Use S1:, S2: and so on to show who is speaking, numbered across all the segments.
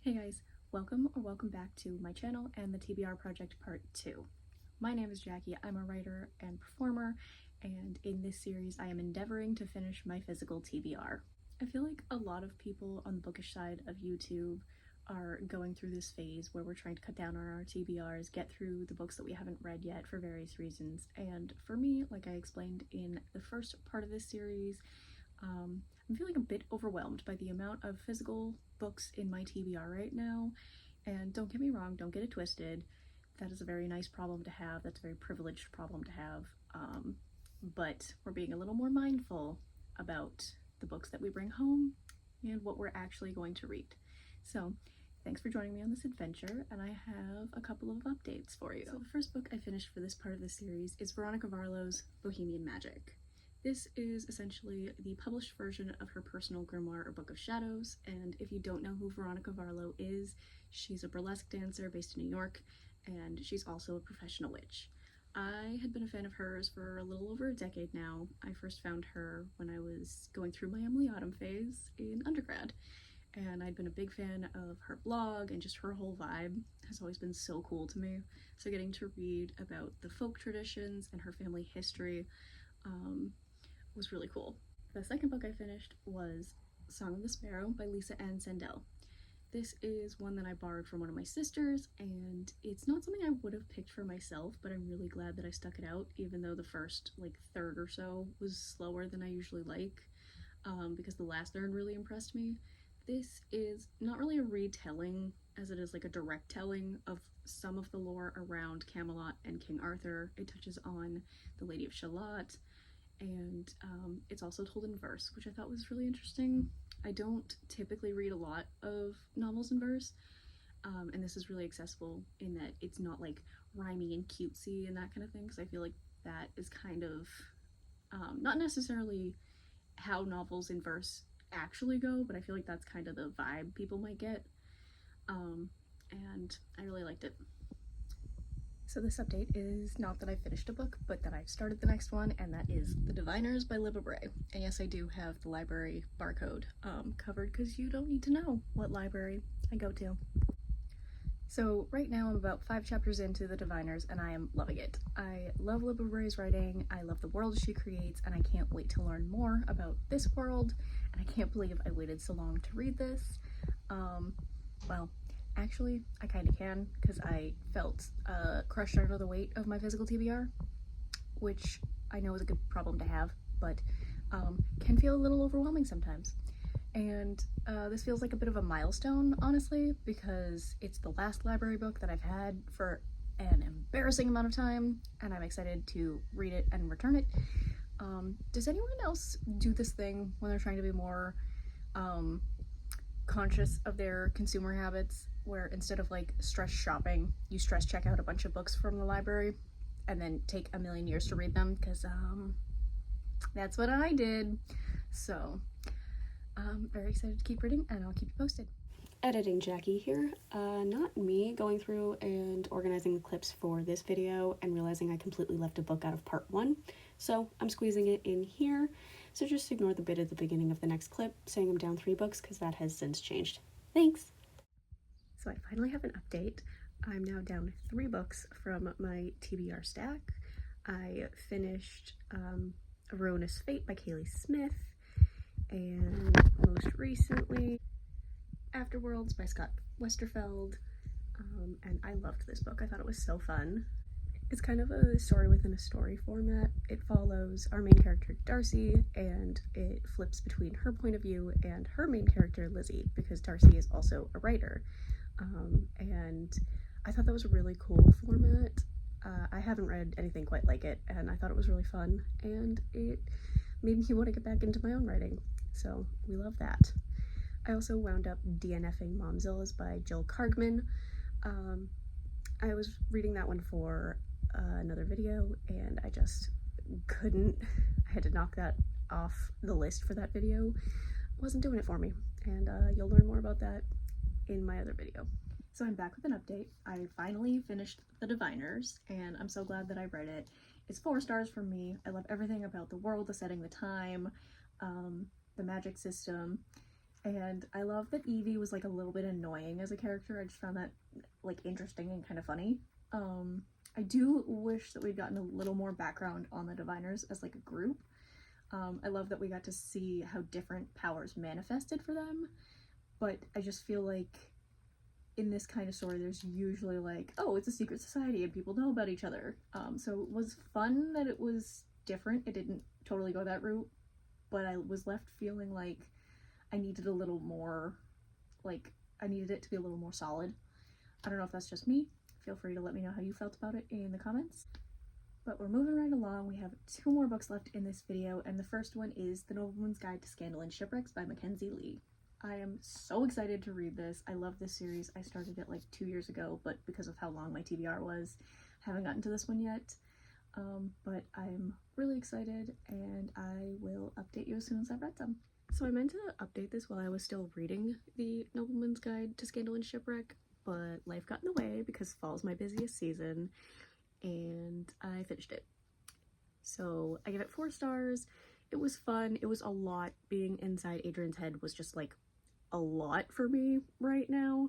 S1: Hey guys, welcome back to my channel and the TBR Project Part 2. My name is Jackie, I'm a writer and performer, and in this series I am endeavoring to finish my physical TBR. I feel like a lot of people on the bookish side of YouTube are going through this phase where we're trying to cut down on our TBRs, get through the books that we haven't read yet for various reasons, and for me, like I explained in the first part of this series, I'm feeling a bit overwhelmed by the amount of physical books in my TBR right now, and don't get me wrong, don't get it twisted, that is a very nice problem to have, that's a very privileged problem to have, but we're being a little more mindful about the books that we bring home and what we're actually going to read. So thanks for joining me on this adventure, and I have a couple of updates for you. So the first book I finished for this part of the series is Veronica Varlow's Bohemian Magic. This is essentially the published version of her personal grimoire or Book of Shadows, and if you don't know who Veronica Varlow is, she's a burlesque dancer based in New York, and she's also a professional witch. I had been a fan of hers for a little over a decade now. I first found her when I was going through my Emily Autumn phase in undergrad, and I'd been a big fan of her blog, and just her whole vibe has always been so cool to me. So getting to read about the folk traditions and her family history was really cool. The second book I finished was Song of the Sparrow by Lisa Ann Sandell. This is one that I borrowed from one of my sisters, and it's not something I would have picked for myself, but I'm really glad that I stuck it out, even though the first third or so was slower than I usually like, because the last third really impressed me. This is not really a retelling as it is like a direct telling of some of the lore around Camelot and King Arthur. It touches on the Lady of Shalott, and it's also told in verse, which I thought was really interesting. I don't typically read a lot of novels in verse, and this is really accessible in that it's not like rhymey and cutesy and that kind of thing, because I feel like that is kind of not necessarily how novels in verse actually go, but I feel like that's kind of the vibe people might get, and I really liked it. So this update is not that I finished a book, but that I've started the next one, and that is The Diviners by Libba Bray. And yes, I do have the library barcode covered, because you don't need to know what library I go to. So right now I'm about 5 chapters into The Diviners, and I am loving it. I love Libba Bray's writing, I love the world she creates, and I can't wait to learn more about this world, and I can't believe I waited so long to read this. Well, actually, I kind of can, because I felt crushed under the weight of my physical TBR, which I know is a good problem to have, but can feel a little overwhelming sometimes. And this feels like a bit of a milestone, honestly, because it's the last library book that I've had for an embarrassing amount of time, and I'm excited to read it and return it. Does anyone else do this thing when they're trying to be more conscious of their consumer habits, where instead of stress shopping, you stress check out a bunch of books from the library and then take a million years to read them? Because that's what I did. So I'm very excited to keep reading, and I'll keep you posted. Editing Jackie here. Not me going through and organizing the clips for this video and realizing I completely left a book out of part 1, so I'm squeezing it in here. So just ignore the bit at the beginning of the next clip saying I'm down 3 books, because that has since changed. Thanks! So I finally have an update. I'm now down 3 books from my TBR stack. I finished Arona's Fate by Kaylee Smith, and most recently Afterworlds by Scott Westerfeld, and I loved this book. I thought it was so fun. It's kind of a story within a story format. It follows our main character Darcy, and it flips between her point of view and her main character Lizzie, because Darcy is also a writer, and I thought that was a really cool format. I haven't read anything quite like it, and I thought it was really fun, and it made me want to get back into my own writing, so we love that. I also wound up DNFing Momzillas by Jill Kargman. I was reading that one for another video, and I just couldn't. I had to knock that off the list for that video. It wasn't doing it for me, and you'll learn more about that in my other video. So I'm back with an update. I finally finished The Diviners, and I'm so glad that I read it. It's 4 stars from me. I love everything about the world, the setting, the time, the magic system. And I love that Evie was like a little bit annoying as a character. I just found that like interesting and kind of funny. I do wish that we'd gotten a little more background on the Diviners as like a group. I love that we got to see how different powers manifested for them, but I just feel like in this kind of story there's usually like, oh, it's a secret society and people know about each other. So it was fun that it was different. It didn't totally go that route, but I was left feeling like I needed a little more, like, I needed it to be a little more solid. I don't know if that's just me. Feel free to let me know how you felt about it in the comments. But we're moving right along. We have 2 more books left in this video, and the first one is The Nobleman's Guide to Scandal and Shipwrecks by Mackenzie Lee. I am so excited to read this. I love this series. I started it like 2 years ago, but because of how long my TBR was, I haven't gotten to this one yet. But I'm really excited, and I will update you as soon as I've read some. So I meant to update this while I was still reading The Nobleman's Guide to Scandal and Shipwreck, but life got in the way because fall's my busiest season, and I finished it. So I give it 4 stars. It was fun. It was a lot. Being inside Adrian's head was just like a lot for me right now.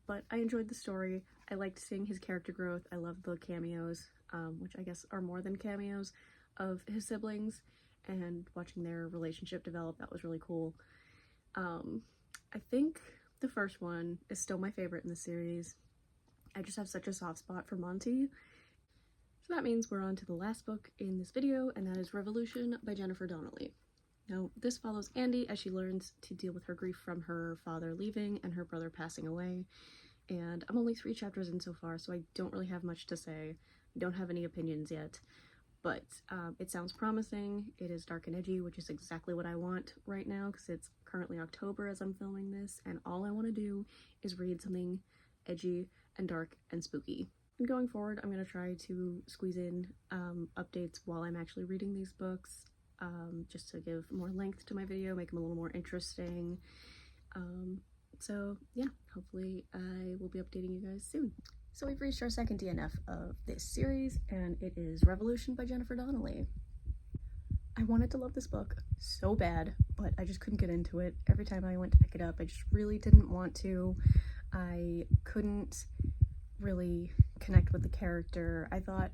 S1: But I enjoyed the story. I liked seeing his character growth. I loved the cameos, which I guess are more than cameos, of his siblings, and watching their relationship develop. That was really cool. I think the first one is still my favorite in the series. I just have such a soft spot for Monty. So that means we're on to the last book in this video, and that is Revolution by Jennifer Donnelly. Now, this follows Andy as she learns to deal with her grief from her father leaving and her brother passing away. And I'm only 3 chapters in so far, so I don't really have much to say. I don't have any opinions yet, but it sounds promising. It is dark and edgy, which is exactly what I want right now, because it's currently October as I'm filming this, and all I want to do is read something edgy and dark and spooky. And going forward, I'm going to try to squeeze in updates while I'm actually reading these books, just to give more length to my video, make them a little more interesting. So yeah, hopefully I will be updating you guys soon. So we've reached our second DNF of this series, and it is Revolution by Jennifer Donnelly. I wanted to love this book so bad, but I just couldn't get into it. Every time I went to pick it up, I just really didn't want to. I couldn't really connect with the character. I thought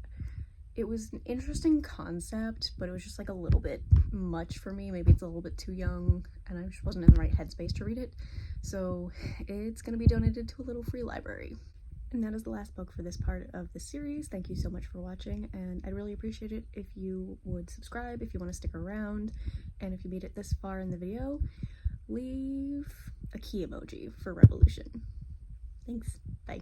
S1: it was an interesting concept, but it was just like a little bit much for me. Maybe it's a little bit too young, and I just wasn't in the right headspace to read it. So it's going to be donated to a little free library. And that is the last book for this part of the series. Thank you so much for watching, and I'd really appreciate it if you would subscribe if you want to stick around, and if you made it this far in the video, leave a key emoji for Revolution. Thanks. Bye.